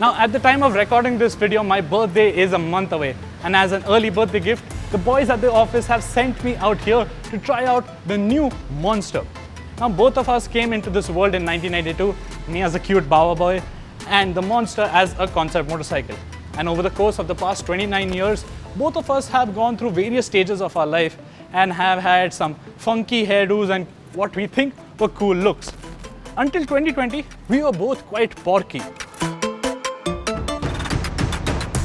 Now at the time of recording this video, my birthday is a month away, and as an early birthday gift, the boys at the office have sent me out here to try out the new Monster. Now both of us came into this world in 1992, me as a cute Bawa boy and the Monster as a concept motorcycle. And over the course of the past 29 years, both of us have gone through various stages of our life and have had some funky hairdos and what we think were cool looks. Until 2020, we were both quite porky.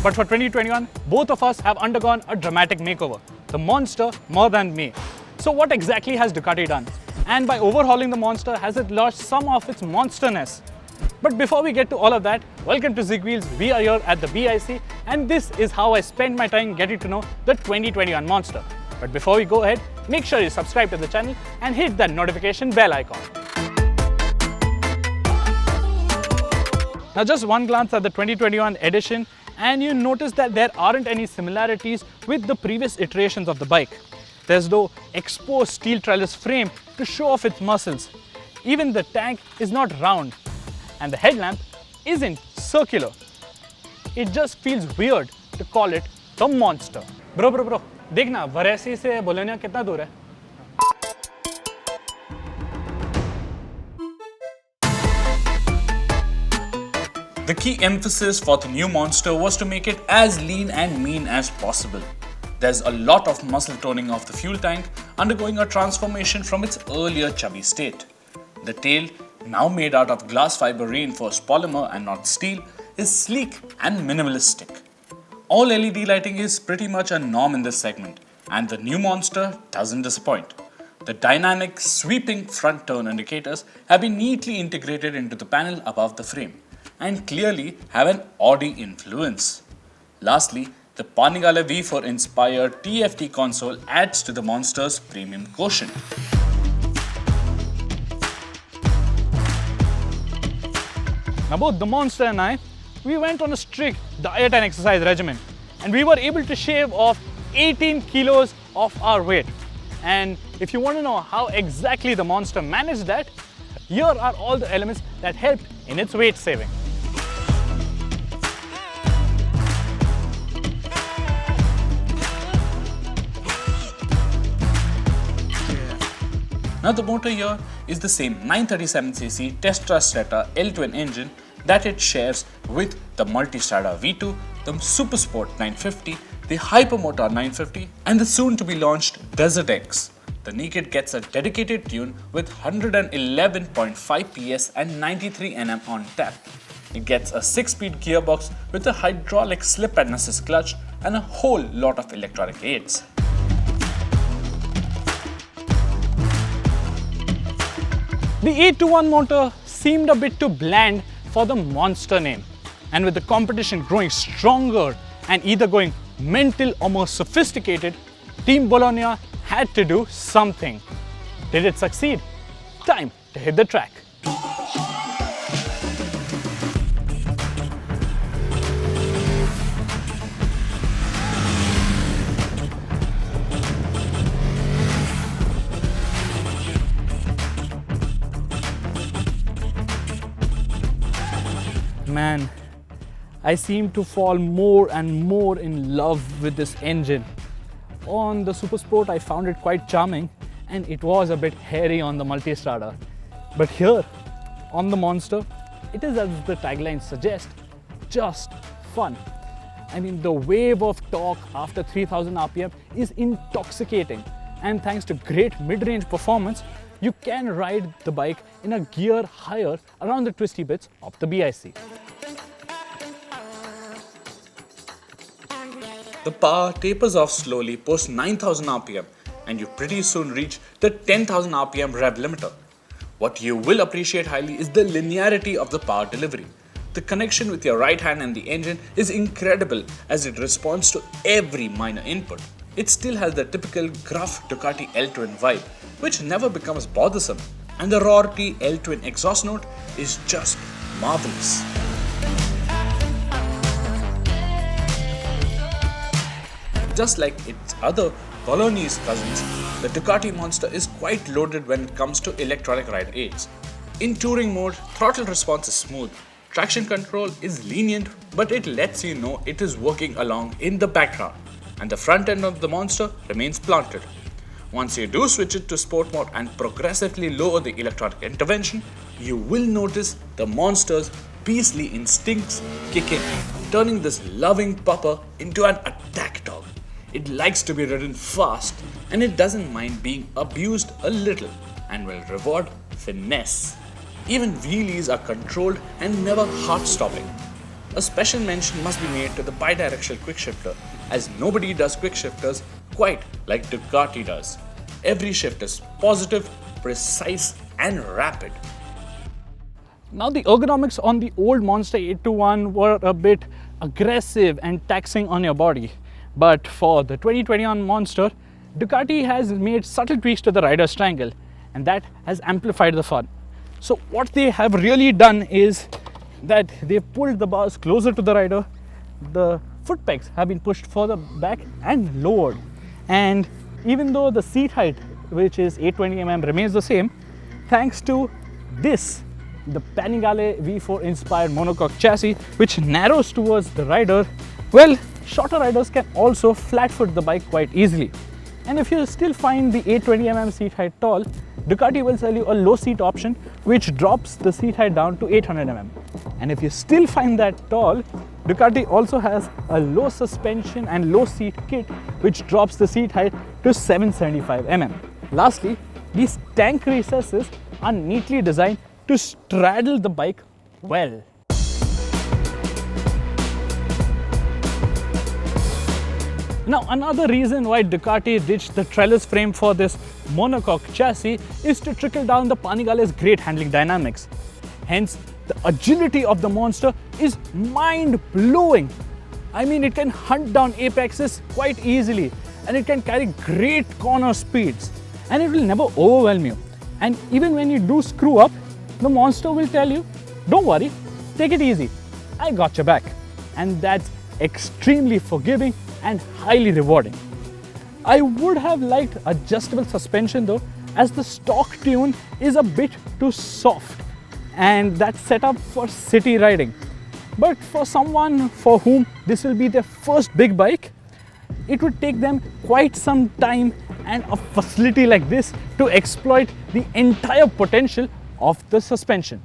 But for 2021, both of us have undergone a dramatic makeover. The Monster more than me. So what exactly has Ducati done? And by overhauling the Monster, has it lost some of its monsterness? But before we get to all of that, welcome to ZigWheels. We are here at the BIC and this is how I spend my time getting to know the 2021 Monster. But before we go ahead, make sure you subscribe to the channel and hit that notification bell icon. Now just one glance at the 2021 edition and you notice that there aren't any similarities with the previous iterations of the bike. There's no exposed steel trellis frame to show off its muscles. Even the tank is not round and the headlamp isn't circular. It just feels weird to call it the Monster. Bro, देखना वरैसी से Bologna कितना दूर है? The key emphasis for the new Monster was to make it as lean and mean as possible. There's a lot of muscle toning of the fuel tank, undergoing a transformation from its earlier chubby state. The tail, now made out of glass fiber reinforced polymer and not steel, is sleek and minimalistic. All LED lighting is pretty much a norm in this segment, and the new Monster doesn't disappoint. The dynamic, sweeping front turn indicators have been neatly integrated into the panel above the frame, and clearly have an Audi influence. Lastly, the Panigale V4 inspired TFT console adds to the Monster's premium quotient. Now both the Monster and I, we went on a strict diet and exercise regimen and we were able to shave off 18 kilos of our weight. And if you want to know how exactly the Monster managed that, here are all the elements that helped in its weight saving. Now the motor here is the same 937cc Tesla Strata L-twin engine that it shares with the Multistrada V2, the Super Sport 950, the Hypermotor 950 and the soon to be launched Desert X. The Naked gets a dedicated tune with 111.5 PS and 93 Nm on tap. It gets a 6-speed gearbox with a hydraulic slip and assist clutch and a whole lot of electronic aids. The 821 motor seemed a bit too bland for the Monster name, and with the competition growing stronger and either going mental or more sophisticated, Team Bologna had to do something. Did it succeed? Time to hit the track. Man, I seem to fall more and more in love with this engine. On the Super Sport, I found it quite charming and it was a bit hairy on the Multistrada. But here, on the Monster, it is as the tagline suggests, just fun. I mean, the wave of torque after 3000 RPM is intoxicating. And thanks to great mid-range performance, you can ride the bike in a gear higher around the twisty bits of the BIC. The power tapers off slowly post 9000 RPM and you pretty soon reach the 10,000 RPM rev limiter. What you will appreciate highly is the linearity of the power delivery. The connection with your right hand and the engine is incredible as it responds to every minor input. It still has the typical gruff Ducati L-twin vibe, which never becomes bothersome, and the Roarty L-twin exhaust note is just marvelous. Just like its other Bolognese cousins, the Ducati Monster is quite loaded when it comes to electronic ride aids. In touring mode, throttle response is smooth, Traction control is lenient, but it lets you know it is working along in the background, and the front end of the Monster remains planted. Once you do switch it to sport mode and progressively lower the electronic intervention, you will notice the Monster's beastly instincts kick in, turning this loving pupper into an attack dog. It likes to be ridden fast, and it doesn't mind being abused a little and will reward finesse. Even wheelies are controlled and never heart-stopping. A special mention must be made to the bidirectional quickshifter, as nobody does quickshifters quite like Ducati does. Every shift is positive, precise and rapid. Now the ergonomics on the old Monster 821 were a bit aggressive and taxing on your body. But for the 2021 Monster, Ducati has made subtle tweaks to the rider's triangle, and that has amplified the fun. So what they have really done is that they've pulled the bars closer to the rider, the foot pegs have been pushed further back and lowered. And even though the seat height, which is 820mm, remains the same, thanks to this, the Panigale V4 inspired monocoque chassis, which narrows towards the rider, well, shorter riders can also flat foot the bike quite easily. And if you still find the 820mm seat height tall, Ducati will sell you a low seat option which drops the seat height down to 800mm. And if you still find that tall, Ducati also has a low suspension and low seat kit which drops the seat height to 775mm. Lastly, these tank recesses are neatly designed to straddle the bike well. Now, another reason why Ducati ditched the trellis frame for this monocoque chassis is to trickle down the Panigale's great handling dynamics. Hence, the agility of the Monster is mind-blowing. I mean, it can hunt down apexes quite easily, and it can carry great corner speeds, and it will never overwhelm you. And even when you do screw up, the Monster will tell you, don't worry, take it easy, I got your back. And that's extremely forgiving and highly rewarding. I would have liked adjustable suspension though, as the stock tune is a bit too soft, and that's set up for city riding. But for someone for whom this will be their first big bike, it would take them quite some time and a facility like this to exploit the entire potential of the suspension.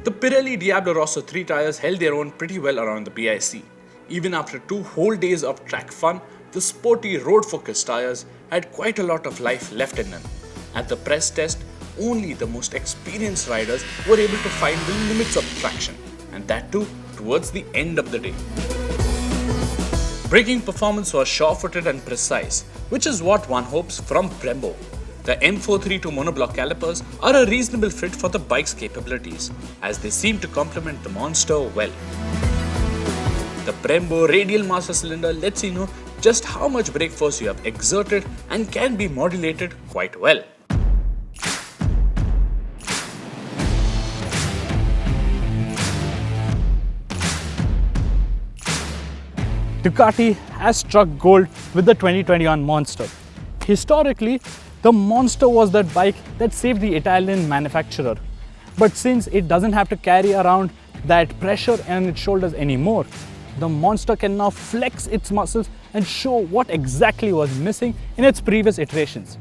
The Pirelli Diablo Rosso 3 tires held their own pretty well around the BIC. Even after 2 whole days of track fun, the sporty road-focused tires had quite a lot of life left in them. At the press test, only the most experienced riders were able to find the limits of traction, and that too towards the end of the day. Braking performance was sure-footed and precise, which is what one hopes from Brembo. The M432 monoblock calipers are a reasonable fit for the bike's capabilities, as they seem to complement the Monster well. The Brembo radial master cylinder lets you know just how much brake force you have exerted and can be modulated quite well. Ducati has struck gold with the 2021 Monster. Historically, the Monster was that bike that saved the Italian manufacturer. But since it doesn't have to carry around that pressure on its shoulders anymore, the Monster can now flex its muscles and show what exactly was missing in its previous iterations.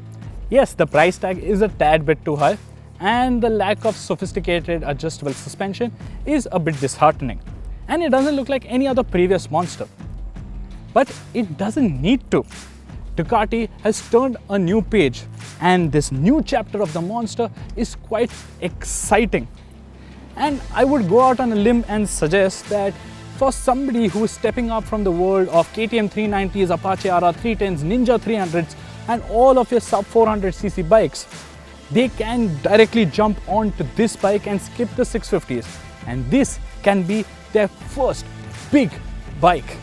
Yes, the price tag is a tad bit too high, and the lack of sophisticated adjustable suspension is a bit disheartening. And it doesn't look like any other previous Monster. But it doesn't need to. Ducati has turned a new page, and this new chapter of the Monster is quite exciting. And I would go out on a limb and suggest that for somebody who is stepping up from the world of KTM 390s, Apache RR 310s, Ninja 300s and all of your sub 400cc bikes, they can directly jump onto this bike and skip the 650s, and this can be their first big bike.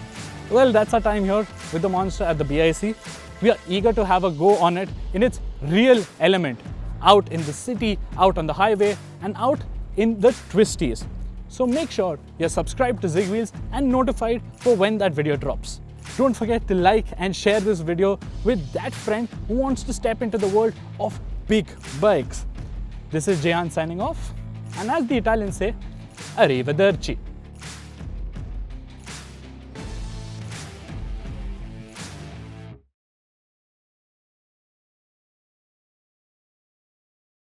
Well, that's our time here with the Monster at the BIC. We are eager to have a go on it in its real element, out in the city, out on the highway and out in the twisties. So make sure you're subscribed to ZigWheels and notified for when that video drops. Don't forget to like and share this video with that friend who wants to step into the world of big bikes. This is Jehan signing off, and as the Italians say, arrivederci.